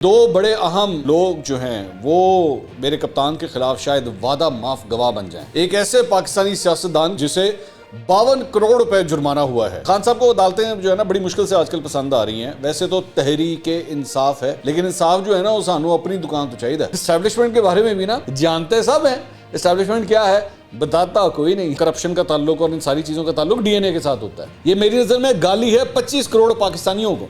دو بڑے اہم لوگ جو ہیں وہ میرے کپتان کے خلاف شاید وعدہ معاف گواہ بن جائیں۔ ایک ایسے پاکستانی سیاستدان جسے 52 کروڑ روپے جرمانہ ہوا ہے۔ خان صاحب کو عدالتیں جو ہے نا بڑی مشکل سے آج کل پسند آ رہی ہیں۔ ویسے تو تحریک انصاف ہے، لیکن انصاف جو ہے نا وہ سانو اپنی دکان تو چاہیے۔ اسٹیبلشمنٹ کے بارے میں بھی نا جانتے سب ہیں، اسٹیبلشمنٹ کیا ہے بتاتا کوئی نہیں۔ کرپشن کا تعلق اور ان ساری چیزوں کا تعلق ڈی این اے کے ساتھ ہوتا ہے۔ یہ میری نظر میں گالی ہے 25 کروڑ پاکستانیوں کو۔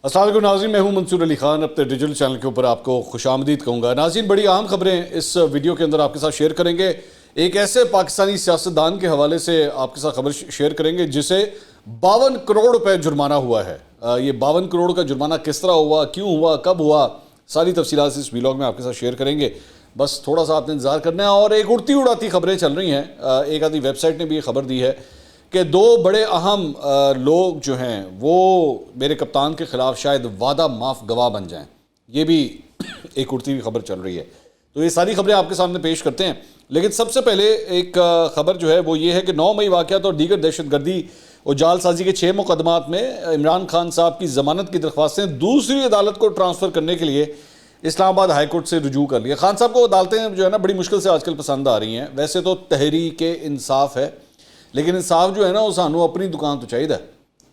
السلام علیکم ناظرین، میں ہوں منصور علی خان، اپنے ڈیجیٹل چینل کے اوپر آپ کو خوش آمدید کہوں گا۔ ناظرین، بڑی اہم خبریں اس ویڈیو کے اندر آپ کے ساتھ شیئر کریں گے۔ ایک ایسے پاکستانی سیاستدان کے حوالے سے آپ کے ساتھ خبر شیئر کریں گے جسے 52 کروڑ روپے جرمانہ ہوا ہے۔ یہ 52 کروڑ کا جرمانہ کس طرح ہوا، کیوں ہوا، کب ہوا، ساری تفصیلات اس ویلاگ میں آپ کے ساتھ شیئر کریں گے۔ بس تھوڑا سا آپ نے انتظار کرنا ہے۔ اور ایک اڑتی اڑاتی خبریں چل رہی ہیں، ایک آدھی ویب سائٹ نے بھی یہ خبر دی ہے کہ دو بڑے اہم لوگ جو ہیں وہ میرے کپتان کے خلاف شاید وعدہ معاف گواہ بن جائیں۔ یہ بھی ایک اڑتی ہوئی خبر چل رہی ہے، تو یہ ساری خبریں آپ کے سامنے پیش کرتے ہیں۔ لیکن سب سے پہلے ایک خبر جو ہے وہ یہ ہے کہ 9 مئی واقعات اور دیگر دہشت گردی اور جال سازی کے 6 مقدمات میں عمران خان صاحب کی ضمانت کی درخواستیں دوسری عدالت کو ٹرانسفر کرنے کے لیے اسلام آباد ہائی کورٹ سے رجوع کر لیا۔ خان صاحب کو عدالتیں جو ہے نا بڑی مشکل سے آج کل پسند آ رہی ہیں۔ ویسے تو تحریک انصاف ہے، لیکن انصاف جو ہے نا وہ سانو اپنی دکان تو چاہیے،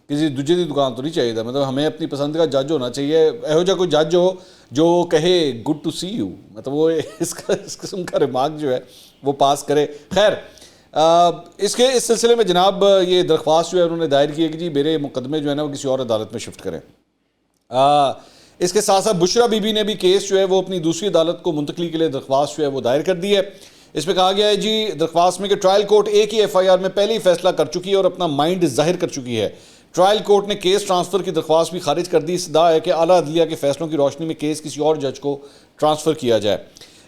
کسی دوجے دی دکان تو نہیں چاہیے۔ مطلب ہمیں اپنی پسند کا جج ہونا چاہیے، ایہو جا کوئی جج ہو جو کہے گڈ ٹو سی یو، مطلب وہ اس قسم کا ریمارک جو ہے وہ پاس کرے۔ خیر، اس سلسلے میں جناب یہ درخواست جو ہے انہوں نے دائر کی ہے کہ جی میرے مقدمے جو ہے نا وہ کسی اور عدالت میں شفٹ کریں۔ اس کے ساتھ ساتھ بشرا بی بی نے بھی کیس جو ہے وہ اپنی دوسری عدالت کو منتقلی کے لیے درخواست جو ہے وہ دائر کر دی ہے۔ اس میں کہا گیا ہے جی درخواست میں کہ ٹرائل کورٹ ایک ہی ایف آئی آر میں پہلے ہی فیصلہ کر چکی ہے اور اپنا مائنڈ ظاہر کر چکی ہے۔ ٹرائل کورٹ نے کیس ٹرانسفر کی درخواست بھی خارج کر دی۔ استدعا ہے کہ اعلیٰ عدلیہ کے فیصلوں کی روشنی میں کیس کسی اور جج کو ٹرانسفر کیا جائے۔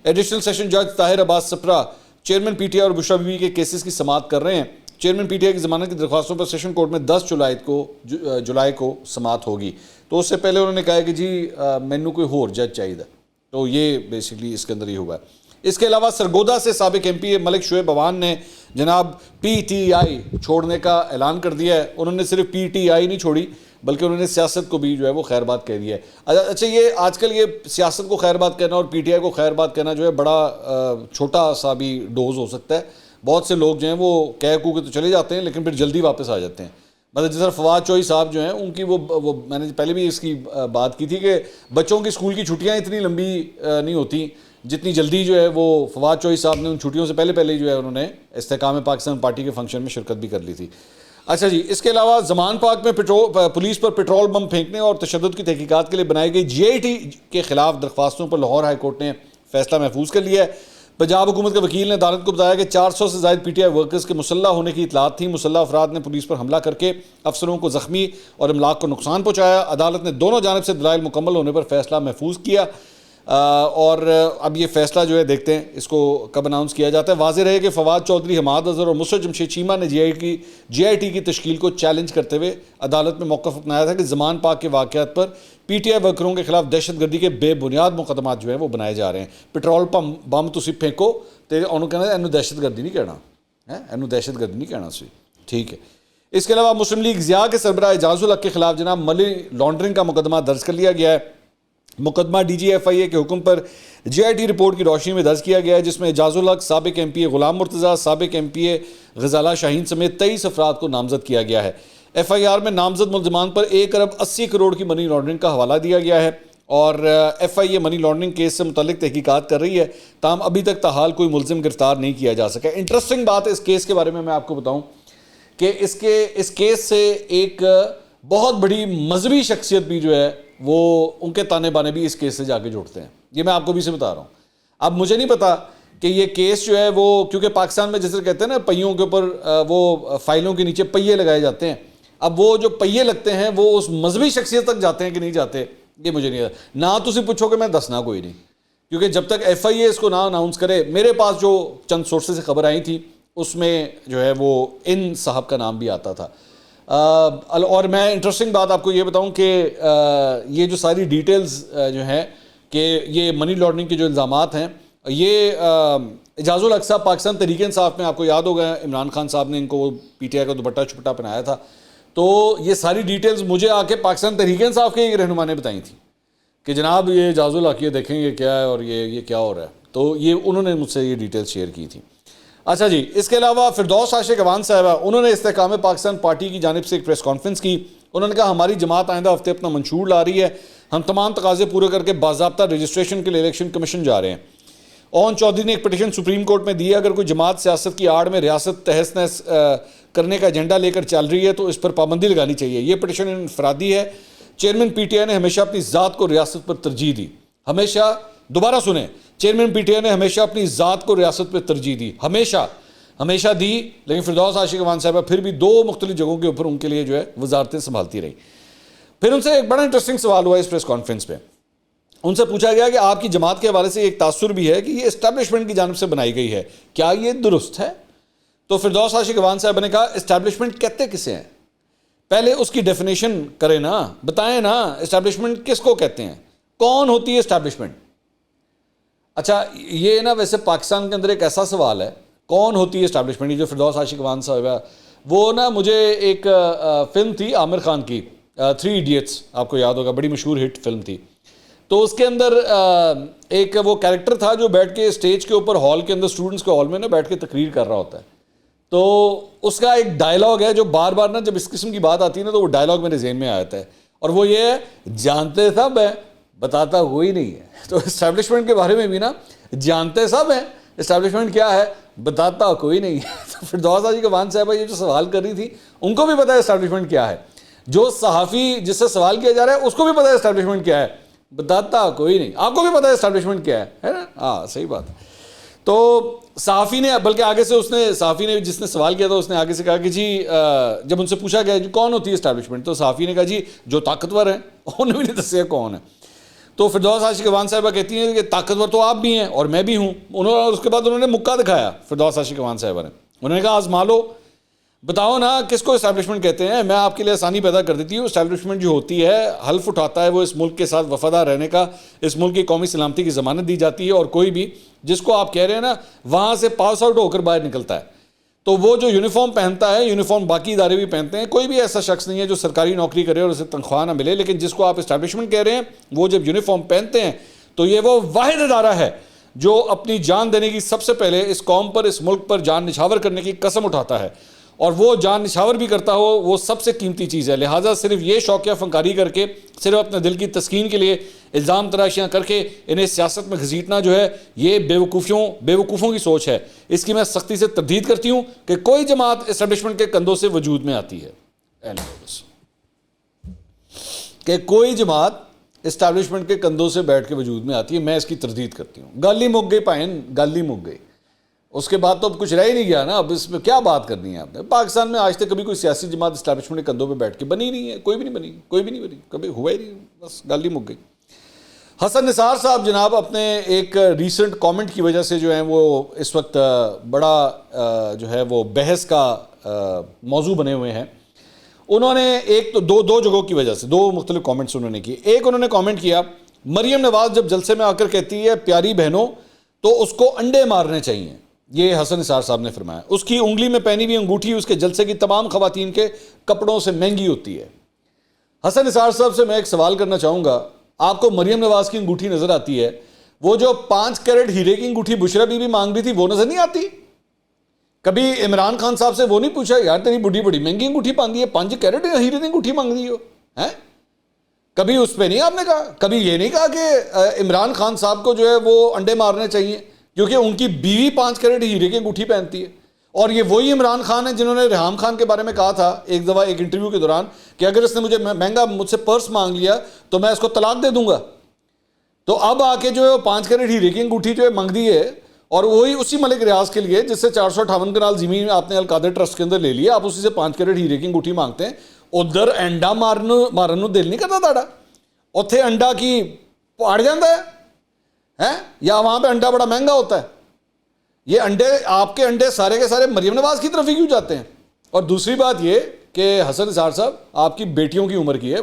ایڈیشنل سیشن جج طاہر عباس سپرا چیئرمین پی ٹی آئی اور بشرا بی بی کے کیسز کی سماعت کر رہے ہیں۔ چیئرمین پی ٹی آئی کی ضمانت کی درخواستوں پر سیشن کورٹ میں 10 جولائی کو سماعت ہوگی۔ تو اس سے پہلے انہوں نے کہا ہے کہ جی مینو کوئی اور جج چاہیے، تو یہ بیسیکلی اس کے اندر ہی ہوا ہے۔ اس کے علاوہ سرگودا سے سابق ایم پی اے ملک شعیب عوان نے جناب پی ٹی آئی چھوڑنے کا اعلان کر دیا ہے۔ انہوں نے صرف پی ٹی آئی نہیں چھوڑی بلکہ انہوں نے سیاست کو بھی جو ہے وہ خیر بات کہہ دیا ہے۔ اچھا، یہ آج کل یہ سیاست کو خیر بات کہنا اور پی ٹی آئی کو خیر بات کہنا جو ہے بڑا چھوٹا سا بھی ڈوز ہو سکتا ہے۔ بہت سے لوگ جو ہیں وہ کہہ کے تو چلے جاتے ہیں لیکن پھر جلدی واپس آ جاتے ہیں۔ مطلب جس طرح فواد چوہی صاحب جو ہیں ان کی وہ میں نے پہلے بھی اس کی بات کی تھی کہ بچوں کی اسکول کی چھٹیاں اتنی لمبی نہیں ہوتی جتنی جلدی جو ہے وہ فواد چوہی صاحب نے ان چھٹیوں سے پہلے ہی جو ہے انہوں نے استحکام پاکستان پارٹی کے فنکشن میں شرکت بھی کر لی تھی۔ اچھا جی، اس کے علاوہ زمان پاک میں پولیس پر پیٹرول بم پھینکنے اور تشدد کی تحقیقات کے لیے بنائی گئی جی آئی ٹی کے خلاف درخواستوں پر لاہور ہائی کورٹ نے فیصلہ محفوظ کر لیا ہے۔ پنجاب حکومت کے وکیل نے عدالت کو بتایا کہ 400 سے زائد پی ٹی آئی ورکرز کے مسلح ہونے کی اطلاعات تھیں۔ مسلح افراد نے پولیس پر حملہ کر کے افسروں کو زخمی اور املاک کو نقصان پہنچایا۔ عدالت نے دونوں جانب سے دلائل مکمل ہونے پر فیصلہ محفوظ کیا، اور اب یہ فیصلہ جو ہے دیکھتے ہیں اس کو کب اناؤنس کیا جاتا ہے۔ واضح رہے کہ فواد چودھری، حماد اظہر اور مصر جمشید چیمہ نے جی آئی ٹی کی تشکیل کو چیلنج کرتے ہوئے عدالت میں موقف اپنایا تھا کہ زمان پاک کے واقعات پر پی ٹی آئی ورکروں کے خلاف دہشت گردی کے بے بنیاد مقدمات جو ہیں وہ بنائے جا رہے ہیں۔ پیٹرول بم تسی پھینکو تو انہوں کہنا اینو دہشت گردی نہیں کہنا، اینو دہشت گردی نہیں کہنا سی، ٹھیک ہے۔ اس کے علاوہ مسلم لیگ ضیاء کے سربراہ اعجاز الحق کے خلاف جناب منی لانڈرنگ کا مقدمہ درج کر لیا گیا ہے۔ مقدمہ ڈی جی ایف آئی اے کے حکم پر جی آئی ٹی رپورٹ کی روشنی میں درج کیا گیا ہے، جس میں اعجاز الحق، سابق ایم پی اے غلام مرتضیٰ، سابق ایم پی اے غزالہ شاہین سمیت 23 افراد کو نامزد کیا گیا ہے۔ ایف آئی آر میں نامزد ملزمان پر 1 ارب 80 کروڑ کی منی لانڈرنگ کا حوالہ دیا گیا ہے، اور ایف آئی اے منی لانڈرنگ کیس سے متعلق تحقیقات کر رہی ہے، تاہم ابھی تک تاحال کوئی ملزم گرفتار نہیں کیا جا سکا۔ انٹرسٹنگ بات اس کیس کے بارے میں آپ کو بتاؤں کہ اس کیس سے ایک بہت بڑی مذہبی شخصیت بھی جو ہے وہ ان کے تانے بانے بھی اس کیس سے جا کے جوڑتے ہیں۔ یہ میں آپ کو بھی سے بتا رہا ہوں۔ اب مجھے نہیں پتا کہ یہ کیس جو ہے وہ، کیونکہ پاکستان میں جیسے کہتے ہیں نا پہیوں کے اوپر وہ فائلوں کے نیچے پہیے لگائے جاتے ہیں، اب وہ جو پہیے لگتے ہیں وہ اس مذہبی شخصیت تک جاتے ہیں کہ نہیں جاتے، یہ مجھے نہیں پتا۔ نہ تسی پوچھو کہ میں دسنا کوئی نہیں، کیونکہ جب تک ایف آئی اے اس کو نہ اناؤنس کرے، میرے پاس جو چند سورسز سے خبر آئی تھی اس میں جو ہے وہ ان صاحب کا نام بھی آتا تھا۔ اور میں انٹرسٹنگ بات آپ کو یہ بتاؤں کہ یہ جو ساری ڈیٹیلز جو ہیں کہ یہ منی لانڈرنگ کے جو الزامات ہیں، یہ اعجاز الحق صاحب پاکستان تحریک انصاف میں آپ کو یاد ہوگا عمران خان صاحب نے ان کو پی ٹی آئی کا دوپٹہ چھپٹا پہنایا تھا، تو یہ ساری ڈیٹیلز مجھے آ کے پاکستان تحریک انصاف کے رہنما نے بتائی تھیں کہ جناب یہ اعجاز الحق دیکھیں گے کیا ہے اور یہ کیا ہو رہا ہے. تو یہ انہوں نے مجھ سے یہ ڈیٹیلز شیئر کی تھی. اچھا جی, اس کے علاوہ فردوس عاشق اعوان صاحبہ, انہوں نے استحکام پاکستان پارٹی کی جانب سے ایک پریس کانفرنس کی. انہوں نے کہا ہماری جماعت آئندہ ہفتے اپنا منشور لا رہی ہے, ہم تمام تقاضے پورے کر کے باضابطہ رجسٹریشن کے لیے الیکشن کمیشن جا رہے ہیں. اون چودھری نے ایک پٹیشن سپریم کورٹ میں دی ہے, اگر کوئی جماعت سیاست کی آڑ میں ریاست تہس نہس کرنے کا ایجنڈا لے کر چل رہی ہے تو اس پر پابندی لگانی چاہیے. یہ پٹیشن انفرادی ہے. چیئرمین پی ٹی آئی نے ہمیشہ اپنی ذات کو ریاست پر ترجیح دی. ہمیشہ, دوبارہ سنیں, چیئرمین پی ٹی آئی نے ہمیشہ اپنی ذات کو ریاست پر ترجیح دی, ہمیشہ دی. لیکن فردوس عاشق اعوان صاحبہ پھر بھی 2 مختلف جگہوں کے اوپر ان کے لیے جو ہے وزارتیں سنبھالتی رہی. پھر ان سے ایک بڑا انٹرسٹنگ سوال ہوا اس پریس کانفرنس پہ. ان سے پوچھا گیا کہ آپ کی جماعت کے حوالے سے ایک تاثر بھی ہے کہ یہ اسٹیبلشمنٹ کی جانب سے بنائی گئی ہے, کیا یہ درست ہے؟ تو فردوس عاشق اعوان صاحب نے کہا اسٹیبلشمنٹ کہتے کسے ہیں؟ پہلے اس کی ڈیفینیشن کریں نا, بتائیں نا اسٹیبلشمنٹ کس کو کہتے ہیں, کون ہوتی ہے اسٹیبلشمنٹ؟ اچھا یہ نا ویسے پاکستان کے اندر ایک ایسا سوال ہے, کون ہوتی ہے اسٹیبلشمنٹ. یہ جو فردوس عاشق اعوان صاحب ہے, وہ نا مجھے ایک فلم تھی عامر خان کی 3 ایڈیٹس, آپ کو یاد ہوگا, بڑی مشہور ہٹ فلم تھی. تو اس کے اندر ایک وہ کیریکٹر تھا جو بیٹھ کے اسٹیج کے اوپر ہال کے اندر اسٹوڈنٹس کے ہال میں نا بیٹھ کے تقریر کر رہا ہوتا ہے. تو اس کا ایک ڈائلاگ ہے جو بار بار نا جب اس قسم کی بات آتی ہے نا تو وہ ڈائلاگ میرے ذہن میں آتا ہے, اور وہ یہ ہے, جانتے سب ہیں بتاتا کوئی نہیں ہے. تو اسٹیبلشمنٹ کے بارے میں بھی نا جانتے سب ہیں, اسٹیبلشمنٹ کیا ہے بتاتا کوئی نہیں ہے. تو فردوس عاشق اعوان صاحبہ یہ جو سوال کر رہی تھی ان کو بھی پتا ہے اسٹیبلشمنٹ کیا ہے, جو صحافی جس سے سوال کیا جا رہا ہے اس کو بھی پتا ہے اسٹیبلشمنٹ کیا ہے, بتاتا کوئی نہیں. آپ کو بھی پتا ہے اسٹیبلشمنٹ کیا ہے نا, ہاں صحیح بات ہے. تو صحافی نے, بلکہ آگے سے اس نے, صحافی نے جس نے سوال کیا تھا اس نے آگے سے کہا کہ جی جب ان سے پوچھا گیا جی کون ہوتی ہے اسٹیبلشمنٹ, تو صحافی نے کہا جی جو طاقتور ہیں. انہوں نے بھی نہیں دسیا کون ہے. تو فردوس عاشق اعوان صاحبہ کہتی ہیں کہ طاقتور تو آپ بھی ہیں اور میں بھی ہوں. اس کے بعد انہوں نے مکہ دکھایا فردوس عاشق اعوان صاحبہ نے. انہوں نے کہا آزما لو, بتاؤ نا کس کو اسٹیبلشمنٹ کہتے ہیں, میں آپ کے لیے آسانی پیدا کر دیتی ہوں. اسٹیبلشمنٹ جو ہوتی ہے حلف اٹھاتا ہے وہ اس ملک کے ساتھ وفادار رہنے کا, اس ملک کی قومی سلامتی کی ضمانت دی جاتی ہے, اور کوئی بھی جس کو آپ کہہ رہے ہیں نا وہاں سے پاس آؤٹ ہو کر باہر نکلتا ہے. تو وہ جو یونیفارم پہنتا ہے, یونیفارم باقی ادارے بھی پہنتے ہیں, کوئی بھی ایسا شخص نہیں ہے جو سرکاری نوکری کرے اور اسے تنخواہ نہ ملے, لیکن جس کو آپ اسٹیبلشمنٹ کہہ رہے ہیں وہ جب یونیفارم پہنتے ہیں تو یہ وہ واحد ادارہ ہے جو اپنی جان دینے کی سب سے پہلے اس قوم پر, اس ملک پر جان نچھاور کرنے کی قسم اٹھاتا ہے, اور وہ جان نچھاور بھی کرتا ہو, وہ سب سے قیمتی چیز ہے. لہٰذا صرف یہ شوقیہ فنکاری کر کے, صرف اپنے دل کی تسکین کے لیے الزام تراشیاں کر کے انہیں سیاست میں گھسیٹنا جو ہے یہ بیوقوفوں کی سوچ ہے. اس کی میں سختی سے تردید کرتی ہوں کہ کوئی جماعت اسٹیبلشمنٹ کے کندھوں سے وجود میں آتی ہے, کہ کوئی جماعت اسٹیبلشمنٹ کے کندھوں سے بیٹھ کے وجود میں آتی ہے, میں اس کی تردید کرتی ہوں. گالی مک گئی پائن, گالی مک گئی. اس کے بعد تو اب کچھ رہ ہی نہیں گیا نا, اب اس میں کیا بات کرنی ہے آپ نے. پاکستان میں آج تک کبھی کوئی سیاسی جماعت اسٹیبلشمنٹ کے کندھوں پہ بیٹھ کے بنی نہیں ہے, کوئی بھی نہیں بنی, کوئی بھی نہیں بنی, کبھی ہوا ہی نہیں, بس گالی مک گئی. حسن نثار صاحب جناب اپنے ایک ریسنٹ کامنٹ کی وجہ سے جو ہیں وہ اس وقت بڑا جو ہے وہ بحث کا موضوع بنے ہوئے ہیں. انہوں نے ایک تو دو جگہوں کی وجہ سے 2 مختلف کامنٹس انہوں نے کیے. ایک انہوں نے کامنٹ کیا, مریم نواز جب جلسے میں آ کر کہتی ہے پیاری بہنوں تو اس کو انڈے مارنے چاہیے, یہ حسن نثار صاحب نے فرمایا. اس کی انگلی میں پہنی ہوئی انگوٹھی اس کے جلسے کی تمام خواتین کے کپڑوں سے مہنگی ہوتی ہے. حسن نثار صاحب سے میں ایک سوال کرنا چاہوں گا, آپ کو مریم نواز کی انگوٹھی نظر آتی ہے, وہ جو 5 کیرٹ ہیرے کی انگوٹھی بشرا بی بی مانگ رہی تھی وہ نظر نہیں آتی؟ کبھی عمران خان صاحب سے وہ نہیں پوچھا یار تیری بڑھی بڑی مہنگی انگوٹھی باندھی ہے, 5 کیرٹ ہیرے کی انگوٹھی مانگ رہی ہو ہیں؟ کبھی اس پہ نہیں آپ نے کہا, کبھی یہ نہیں کہا کہ عمران خان صاحب کو جو ہے وہ انڈے مارنے چاہیے کیونکہ ان کی بیوی 5 کیرٹ ہیرے کی انگوٹھی پہنتی ہے. اور یہ وہی عمران خان ہے جنہوں نے ریحام خان کے بارے میں کہا تھا ایک دفعہ ایک انٹرویو کے دوران کہ اگر اس نے مجھے مہنگا مجھ سے پرس مانگ لیا تو میں اس کو طلاق دے دوں گا. تو اب آ کے جو ہے 5 کیرٹ ہیرے کی انگوٹھی جو ہے مانگ دی ہے, اور وہی اسی ملک ریاض کے لیے جس سے 458 کنال زمین آپ نے القادر ٹرسٹ کے اندر لے لیا, آپ اسی سے 5 کیرٹ ہیرے کی انگوٹھی مانگتے ہیں. ادھر انڈا مارن دل نہیں کرتا تاڑا, اتھے انڈا کی پاڑ جاتا ہے یا وہاں پہ انڈا بڑا مہنگا ہوتا ہے؟ یہ انڈے آپ کے انڈے سارے کے سارے مریم نواز کی طرف ہی کیوں جاتے ہیں؟ اور دوسری بات یہ کہ حسن نثار صاحب آپ کی بیٹیوں کی عمر کی ہے,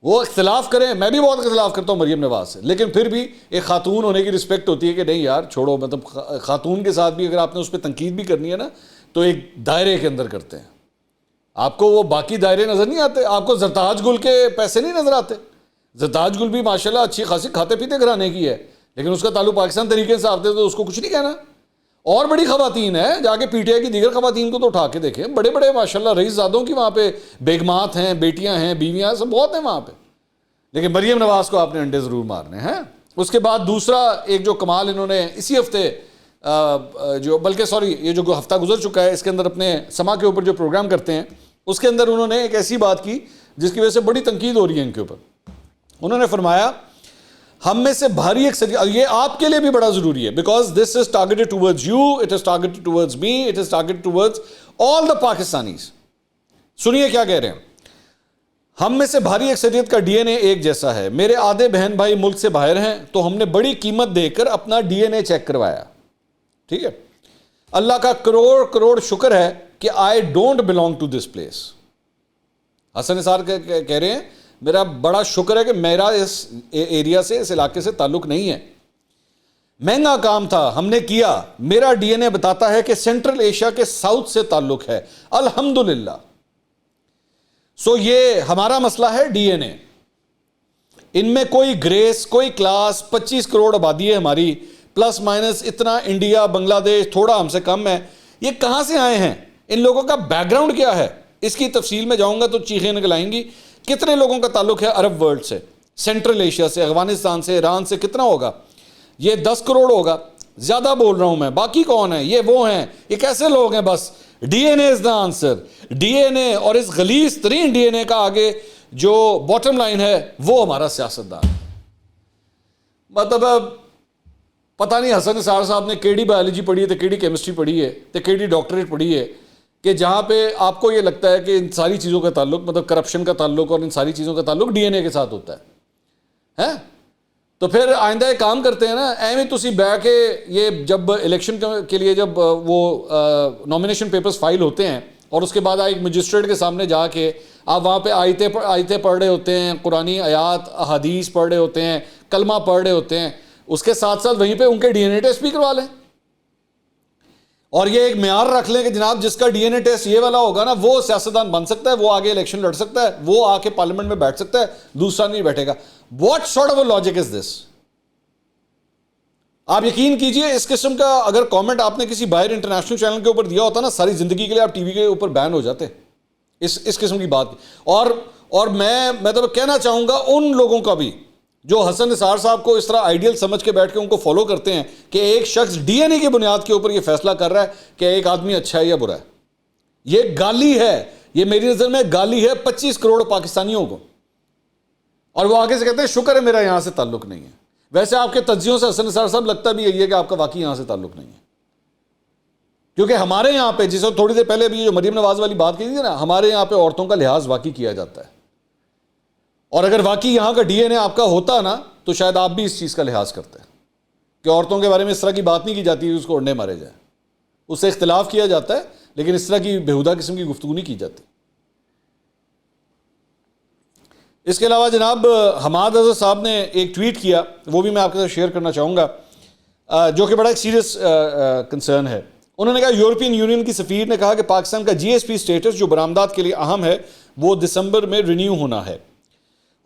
وہ اختلاف کریں, میں بھی بہت اختلاف کرتا ہوں مریم نواز سے, لیکن پھر بھی ایک خاتون ہونے کی رسپیکٹ ہوتی ہے کہ نہیں یار چھوڑو, مطلب خاتون کے ساتھ بھی اگر آپ نے اس پہ تنقید بھی کرنی ہے نا تو ایک دائرے کے اندر کرتے ہیں. آپ کو وہ باقی دائرے نظر نہیں آتے؟ آپ کو زرتاج گل کے پیسے نہیں نظر آتے؟ زرتاج گل بھی ماشاءاللہ اچھی خاصی کھاتے پیتے گھرانے کی ہے، لیکن اس کا تعلق پاکستان طریقے سے آتے تو اس کو کچھ نہیں کہنا۔ اور بڑی خواتین ہیں، جا کے پی ٹی آئی کی دیگر خواتین کو تو اٹھا کے دیکھیں، بڑے بڑے ماشاءاللہ رئیس زادوں کی وہاں پہ بیگمات ہیں، بیٹیاں ہیں، بیویاں ہیں، سب بہت ہیں وہاں پہ، لیکن مریم نواز کو آپ نے انڈے ضرور مارنے ہیں۔ اس کے بعد دوسرا ایک جو کمال انہوں نے اسی ہفتے جو بلکہ سوری یہ جو ہفتہ گزر چکا ہے اس کے اندر اپنے سما کے اوپر جو پروگرام کرتے ہیں اس کے اندر انہوں نے ایک ایسی بات کی جس کی وجہ سے بڑی تنقید ہو رہی ہے ان کے اوپر۔ انہوں نے فرمایا ہم میں سے بھاری اکثریت، یہ آپ کے لیے بھی بڑا ضروری ہے، because this is targeted towards you, it is targeted towards me, it is targeted towards all the Pakistanis. سنیے کیا کہہ رہے ہیں، ہم میں سے بھاری اکثریت کا ڈی این اے ایک جیسا ہے، میرے آدھے بہن بھائی ملک سے باہر ہیں تو ہم نے بڑی قیمت دے کر اپنا ڈی این اے چیک کروایا، ٹھیک ہے، اللہ کا کروڑ کروڑ شکر ہے کہ I don't belong to this place. Hasan Nisar کہہ رہے ہیں میرا بڑا شکر ہے کہ میرا اس ایریا سے، اس علاقے سے تعلق نہیں ہے، مہنگا کام تھا ہم نے کیا، میرا ڈی این اے بتاتا ہے کہ سینٹرل ایشیا کے ساؤتھ سے تعلق ہے، الحمدللہ۔ سو یہ ہمارا مسئلہ ہے ڈی این اے، ان میں کوئی گریس، کوئی کلاس، 25 کروڑ آبادی ہے ہماری، پلس مائنس اتنا، انڈیا بنگلہ دیش تھوڑا ہم سے کم ہے، یہ کہاں سے آئے ہیں، ان لوگوں کا بیک گراؤنڈ کیا ہے، اس کی تفصیل میں جاؤں گا تو چیخیں نکل آئیں گی۔ کتنے لوگوں کا تعلق ہے عرب ورلڈ سے، سینٹرل ایشیا سے، افغانستان سے، ایران سے، کتنا ہوگا؟ یہ 10 کروڑ ہوگا، زیادہ بول رہا ہوں میں، باقی کون ہیں؟ یہ وہ ہیں، یہ کیسے لوگ ہیں؟ بس D N A is the answer, D N A, اور اس غلیظ ترین ڈی این اے کا آگے جو باٹم لائن ہے وہ ہمارا سیاستدان۔ مطلب پتہ نہیں حسن نثار صاحب نے کیڑی بایولوجی پڑھی ہے تو کیڑی کیمسٹری پڑھی ہے تو کیڑی ڈاکٹریٹ پڑھی ہے کہ جہاں پہ آپ کو یہ لگتا ہے کہ ان ساری چیزوں کا تعلق، مطلب کرپشن کا تعلق اور ان ساری چیزوں کا تعلق ڈی این اے کے ساتھ ہوتا ہے۔ تو پھر آئندہ ایک کام کرتے ہیں نا، ایویں تسی بیٹھ کے یہ جب الیکشن کے لیے جب وہ نامینیشن پیپرز فائل ہوتے ہیں اور اس کے بعد ایک مجسٹریٹ کے سامنے جا کے آپ وہاں پہ آیتیں پڑھ رہے ہوتے ہیں، قرآنی آیات احادیث پڑھ رہے ہوتے ہیں، کلمہ پڑھ رہے ہوتے ہیں، اس کے ساتھ ساتھ وہیں پہ ان کے ڈی این اے ٹیسٹ بھی کروا لیں، اور یہ ایک معیار رکھ لیں کہ جناب جس کا ڈی این اے ٹیسٹ یہ والا ہوگا نا وہ سیاستدان بن سکتا ہے، وہ آگے الیکشن لڑ سکتا ہے، وہ آ کے پارلیمنٹ میں بیٹھ سکتا ہے، دوسرا نہیں بیٹھے گا۔ What sort of a logic is this? آپ یقین کیجئے اس قسم کا اگر کامنٹ آپ نے کسی باہر انٹرنیشنل چینل کے اوپر دیا ہوتا نا، ساری زندگی کے لیے آپ ٹی وی کے اوپر بین ہو جاتے اس قسم کی بات۔ اور میں تو کہنا چاہوں گا ان لوگوں کا بھی جو حسن نثار صاحب کو اس طرح آئیڈیل سمجھ کے بیٹھ کے ان کو فالو کرتے ہیں کہ ایک شخص ڈی این اے کی بنیاد کے اوپر یہ فیصلہ کر رہا ہے کہ ایک آدمی اچھا ہے یا برا ہے، یہ گالی ہے، یہ میری نظر میں گالی ہے 25 کروڑ پاکستانیوں کو، اور وہ آگے سے کہتے ہیں شکر ہے میرا یہاں سے تعلق نہیں ہے۔ ویسے آپ کے تجزیوں سے حسن نثار صاحب لگتا بھی یہی ہے کہ آپ کا واقعی یہاں سے تعلق نہیں ہے، کیونکہ ہمارے یہاں پہ جسے تھوڑی دیر پہلے بھی جو مریم نواز والی بات کی تھی نا، ہمارے یہاں پہ عورتوں کا لحاظ واقعی کیا جاتا ہے، اور اگر واقعی یہاں کا ڈی این اے آپ کا ہوتا نا تو شاید آپ بھی اس چیز کا لحاظ کرتے ہیں کہ عورتوں کے بارے میں اس طرح کی بات نہیں کی جاتی اس کو اڑنے مارے جائے، اس سے اختلاف کیا جاتا ہے لیکن اس طرح کی بےہودہ قسم کی گفتگو نہیں کی جاتی۔ اس کے علاوہ جناب حماد اظہر صاحب نے ایک ٹویٹ کیا، وہ بھی میں آپ کے ساتھ شیئر کرنا چاہوں گا، جو کہ بڑا ایک سیریس کنسرن ہے۔ انہوں نے کہا یورپین یونین کی سفیر نے کہا کہ پاکستان کا جی ایس پی سٹیٹس جو برآمدات کے لیے اہم ہے وہ دسمبر میں رینیو ہونا ہے،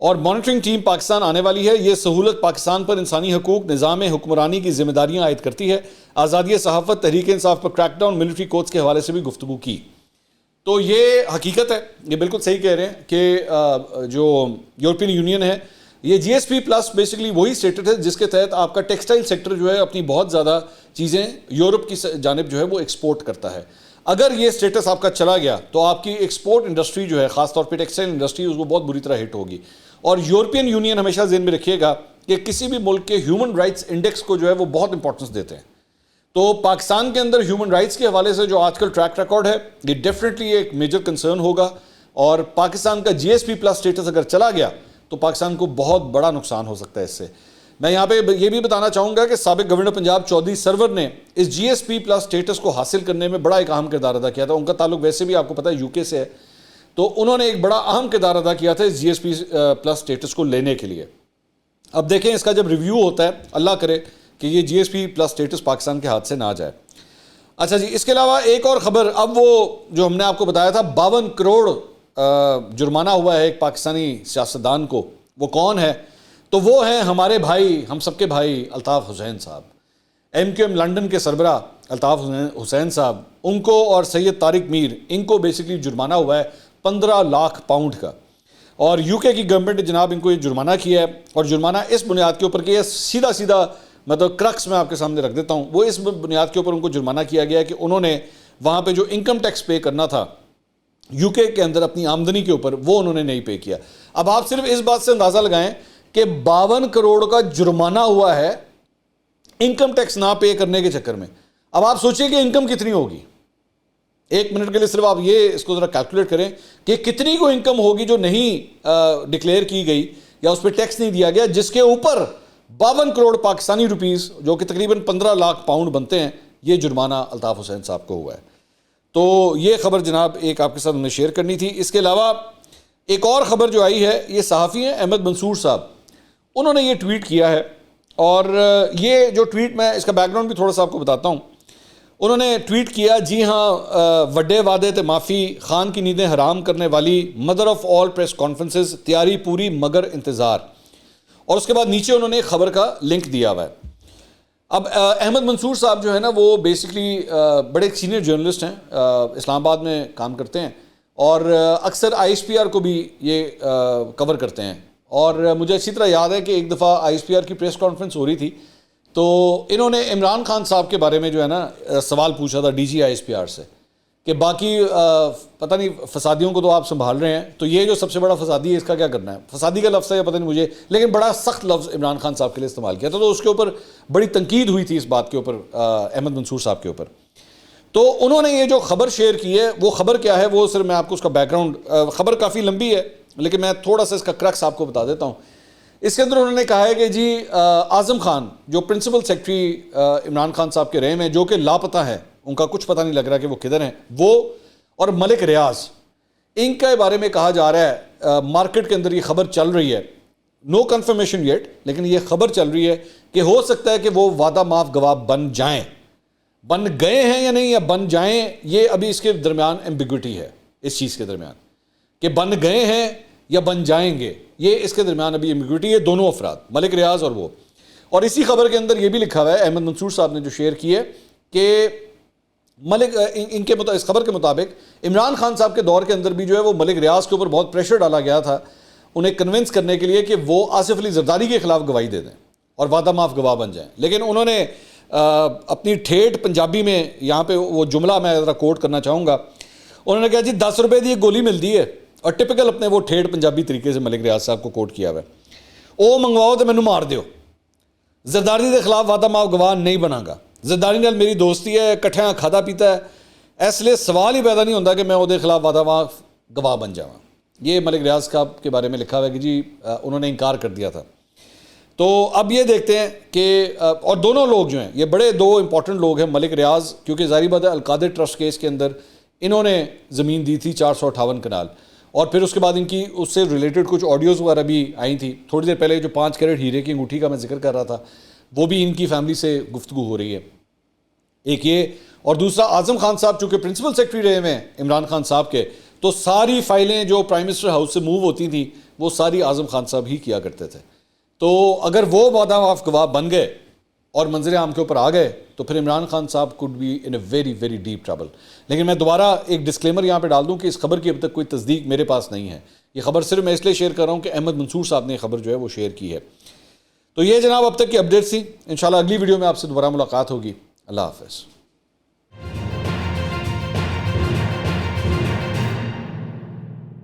اور مانیٹرنگ ٹیم پاکستان آنے والی ہے۔ یہ سہولت پاکستان پر انسانی حقوق، نظام حکمرانی کی ذمہ داریاں عائد کرتی ہے۔ آزادی صحافت، تحریک انصاف پر کریک ڈاؤن، ملٹری کوڈز کے حوالے سے بھی گفتگو کی۔ تو یہ حقیقت ہے، یہ بالکل صحیح کہہ رہے ہیں کہ جو یورپین یونین ہے یہ G S P plus basically وہی اسٹیٹس ہے جس کے تحت آپ کا ٹیکسٹائل سیکٹر جو ہے اپنی بہت زیادہ چیزیں یورپ کی جانب جو ہے وہ ایکسپورٹ کرتا ہے۔ اگر یہ اسٹیٹس آپ کا چلا گیا تو آپ کی ایکسپورٹ انڈسٹری جو ہے، خاص طور پہ ٹیکسٹائل انڈسٹری، اس کو بہت بری طرح ہٹ ہوگی۔ اور یورپین یونین ہمیشہ ذہن میں رکھیے گا کہ کسی بھی ملک کے ہیومن رائٹس انڈیکس کو جو ہے وہ بہت امپورٹنس دیتے ہیں۔ تو پاکستان کے اندر ہیومن رائٹس کے حوالے سے جو آج کل ٹریک ریکارڈ ہے یہ ڈیفینیٹلی ایک میجر کنسرن ہوگا، اور پاکستان کا جی ایس پی پلس اسٹیٹس اگر چلا گیا تو پاکستان کو بہت بڑا نقصان ہو سکتا ہے اس سے۔ میں یہاں پہ یہ بھی بتانا چاہوں گا کہ سابق گورنر پنجاب چودھری سرور نے اس جی ایس پی پلس اسٹیٹس کو حاصل کرنے میں بڑا ایک اہم کردار ادا کیا تھا۔ ان کا تعلق ویسے بھی آپ کو پتہ ہے یو کے سے ہے، تو انہوں نے ایک بڑا اہم کردار ادا کیا تھا اس جی ایس پی پلس اسٹیٹس کو لینے کے لیے۔ اب دیکھیں اس کا جب ریویو ہوتا ہے، اللہ کرے کہ یہ G S P plus status Pakistan کے ہاتھ سے نہ جائے۔ اچھا جی، اس کے علاوہ ایک اور خبر، اب وہ جو ہم نے آپ کو بتایا تھا 52 کروڑ جرمانہ ہوا ہے ایک پاکستانی سیاستدان کو، وہ کون ہے؟ تو وہ ہیں ہمارے بھائی، ہم سب کے بھائی الطاف حسین صاحب، ایم کیو ایم لنڈن کے سربراہ الطاف حسین صاحب، ان کو اور سید طارق میر، ان کو بیسکلی جرمانہ ہوا ہے 15 لاکھ پاؤنڈ کا، اور یو کے کی گورنمنٹ نے جناب ان کو یہ جرمانہ کیا ہے، اور جرمانہ اس بنیاد کے اوپر کہ یہ سیدھا مطلب کرکس میں آپ کے سامنے رکھ دیتا ہوں، وہ اس بنیاد کے اوپر ان کو جرمانہ کیا گیا ہے کہ انہوں نے وہاں پہ جو انکم ٹیکس پے کرنا تھا یو کے اندر اپنی آمدنی کے اوپر، وہ انہوں نے نہیں پے کیا۔ اب آپ صرف اس بات سے اندازہ لگائیں کہ 52 کروڑ کا جرمانہ ہوا ہے انکم ٹیکس نہ پے کرنے کے چکر میں۔ اب آپ سوچیں کہ انکم کتنی ہوگی، ایک منٹ کے لیے صرف آپ یہ اس کو ذرا کیلکولیٹ کریں کہ کتنی کو انکم ہوگی جو نہیں ڈکلیئر کی گئی یا اس پہ ٹیکس نہیں دیا گیا، جس کے اوپر 52 کروڑ پاکستانی روپیز جو کہ تقریباً 15 لاکھ پاؤنڈ بنتے ہیں، یہ جرمانہ الطاف حسین صاحب کو ہوا ہے۔ تو یہ خبر جناب ایک آپ کے ساتھ ہمیں شیئر کرنی تھی۔ اس کے علاوہ ایک اور خبر جو آئی ہے، یہ صحافی ہیں احمد منصور صاحب، انہوں نے یہ ٹویٹ کیا ہے، اور یہ جو ٹویٹ، میں اس کا بیک گراؤنڈ بھی تھوڑا سا آپ کو بتاتا ہوں۔ انہوں نے ٹویٹ کیا، جی ہاں وڈے وعدے تے معافی، خان کی نیندیں حرام کرنے والی mother of all press conferences, تیاری پوری مگر انتظار، اور اس کے بعد نیچے انہوں نے ایک خبر کا لنک دیا ہوا ہے۔ اب احمد منصور صاحب جو ہے نا، وہ بیسکلی بڑے سینئر جرنلسٹ ہیں، اسلام آباد میں کام کرتے ہیں، اور اکثر آئی ایس پی آر کو بھی یہ کور کرتے ہیں، اور مجھے اچھی طرح یاد ہے کہ ایک دفعہ آئی ایس پی آر کی پریس کانفرنس ہو رہی تھی، تو انہوں نے عمران خان صاحب کے بارے میں جو ہے نا سوال پوچھا تھا D G I S P R سے، کہ باقی پتہ نہیں فسادیوں کو تو آپ سنبھال رہے ہیں، تو یہ جو سب سے بڑا فسادی ہے اس کا کیا کرنا ہے؟ فسادی کا لفظ ہے یا پتہ نہیں مجھے، لیکن بڑا سخت لفظ عمران خان صاحب کے لیے استعمال کیا تھا، تو اس کے اوپر بڑی تنقید ہوئی تھی اس بات کے اوپر احمد منصور صاحب کے اوپر۔ تو انہوں نے یہ جو خبر شیئر کی ہے، وہ خبر کیا ہے، وہ صرف میں آپ کو اس کا بیک گراؤنڈ، خبر کافی لمبی ہے لیکن میں تھوڑا سا اس کا کرکس آپ کو بتا دیتا ہوں۔ اس کے اندر انہوں نے کہا ہے کہ جی اعظم خان جو پرنسپل سیکرٹری عمران خان صاحب کے رہے ہیں، جو کہ لاپتہ ہیں، ان کا کچھ پتہ نہیں لگ رہا کہ وہ کدھر ہیں، وہ اور ملک ریاض، ان کے بارے میں کہا جا رہا ہے، مارکیٹ کے اندر یہ خبر چل رہی ہے، نو کنفرمیشن یٹ، لیکن یہ خبر چل رہی ہے کہ ہو سکتا ہے کہ وہ وعدہ معاف گواہ بن جائیں، بن گئے ہیں یا نہیں یا بن جائیں، یہ ابھی اس کے درمیان ایمبیگوٹی ہے، اس چیز کے درمیان کہ بن گئے ہیں یا بن جائیں گے، یہ اس کے درمیان ابھی ایمبیگوٹی ہے، دونوں افراد ملک ریاض اور وہ۔ اور اسی خبر کے اندر یہ بھی لکھا ہوا ہے، احمد منصور صاحب نے جو شیئر کی ہے، کہ ان کے اس خبر کے مطابق عمران خان صاحب کے دور کے اندر بھی جو ہے وہ ملک ریاض کے اوپر بہت پریشر ڈالا گیا تھا انہیں کنونس کرنے کے لیے کہ وہ آصف علی زرداری کے خلاف گواہی دے دیں اور وعدہ معاف گواہ بن جائیں، لیکن انہوں نے اپنی ٹھیٹھ پنجابی میں، یہاں پہ وہ جملہ میں ذرا کوٹ کرنا چاہوں گا، انہوں نے کہا جی 10 روپے دی ایک گولی ملتی ہے، اور ٹپکل اپنے وہ ٹھیٹھ پنجابی طریقے سے ملک ریاض صاحب کو کوٹ کیا ہوا ہے، او منگواؤ تو مینوں مار دیو، زرداری کے خلاف وعدہ معاف گواہ نہیں بنا گا، زرداری نال میری دوستی ہے، کٹھیاں کھادا پیتا ہے، اس لیے سوال ہی پیدا نہیں ہوتا کہ میں وہ دے خلاف وعدہ معاف گواہ بن جاواں۔ یہ ملک ریاض صاحب کے بارے میں لکھا ہوا ہے کہ جی انہوں نے انکار کر دیا تھا۔ تو اب یہ دیکھتے ہیں کہ اور دونوں لوگ جو ہیں، یہ بڑے دو امپورٹنٹ لوگ ہیں، ملک ریاض کیونکہ ظاہری بات ہے القادر ٹرسٹ کیس کے اندر انہوں نے زمین دی تھی 458 کنال، اور پھر اس کے بعد ان کی اس سے ریلیٹڈ کچھ آڈیوز وغیرہ بھی آئی تھیں۔ تھوڑی دیر پہلے جو 5 کیرٹ ہیرے کی انگوٹھی کا میں ذکر کر رہا تھا، وہ بھی ان کی فیملی سے گفتگو ہو رہی ہے، ایک یہ، اور دوسرا اعظم خان صاحب چونکہ پرنسپل سیکرٹری رہے ہوئے ہیں عمران خان صاحب کے، تو ساری فائلیں جو پرائم منسٹر ہاؤس سے موو ہوتی تھیں وہ ساری اعظم خان صاحب ہی کیا کرتے تھے۔ تو اگر وہ وعدہ معاف گواہ بن گئے اور منظر عام کے اوپر آ گئے تو پھر عمران خان صاحب could be in a very very deep trouble. لیکن میں دوبارہ ایک ڈسکلیمر یہاں پہ ڈال دوں کہ اس خبر کی اب تک کوئی تصدیق میرے پاس نہیں ہے، یہ خبر صرف میں اس لیے شیئر کر رہا ہوں کہ احمد منصور صاحب نے یہ خبر جو ہے وہ شیئر کی ہے۔ تو یہ جناب اب تک کی اپڈیٹس تھی، انشاءاللہ اگلی ویڈیو میں آپ سے دوبارہ ملاقات ہوگی۔ اللہ حافظ۔